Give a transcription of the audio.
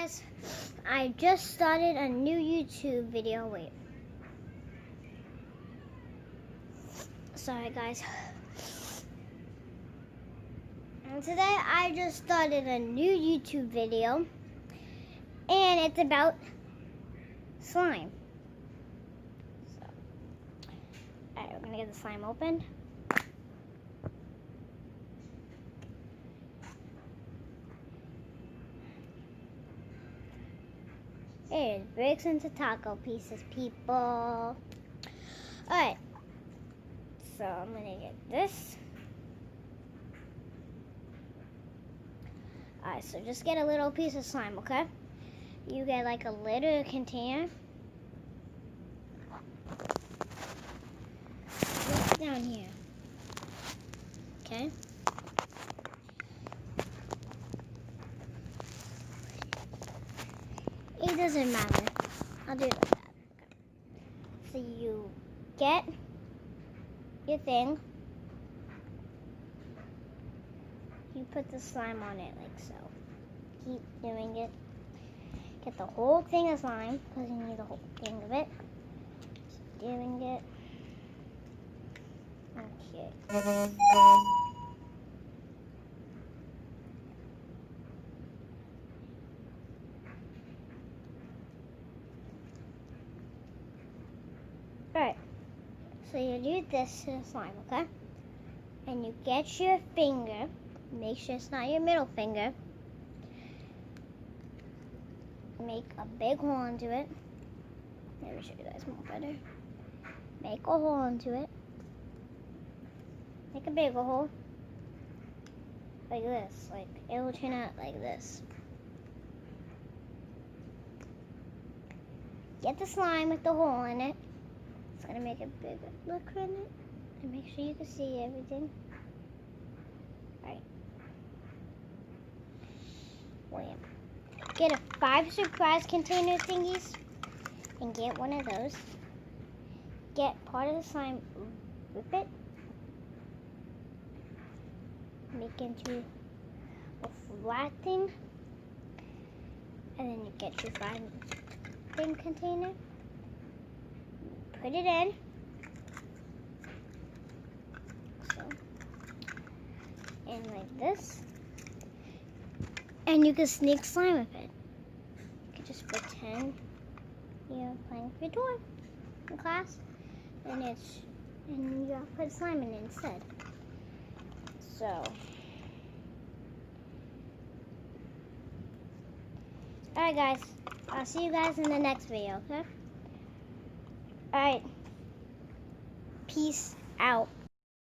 Guys, I just started a new YouTube video. Wait. Sorry, guys. And today I just started a new YouTube video. And it's about slime. So, alright, we're going to get the slime opened. It breaks into taco pieces, people. Alright. So I'm going to get this. Alright, so just get a little piece of slime, okay? You get like a little container. Put it down here. Okay? It doesn't matter. I'll do it like that. Okay. So you get your thing. You put the slime on it like so. Keep doing it. Get the whole thing of slime because you need the whole thing of it. Keep doing it. Okay. Alright, so you do this to the slime, okay? And you get your finger, make sure it's not your middle finger. Make a big hole into it. Let me show you guys more better. Make a hole into it. Make a bigger hole. Like this, like it will turn out like this. Get the slime with the hole in it. It's gonna make a bigger look in it, and make sure you can see everything. Alright. Wham. Get a 5 surprise container thingies, and get one of those. Get part of the slime, rip it, make into a flat thing, and then you get your 5 thing container. Put it in. So, and like this. And you can sneak slime with it. You can just pretend you're playing with your toy in class. And you put slime in it instead. So, alright guys. I'll see you guys in the next video, okay? Alright. Peace out.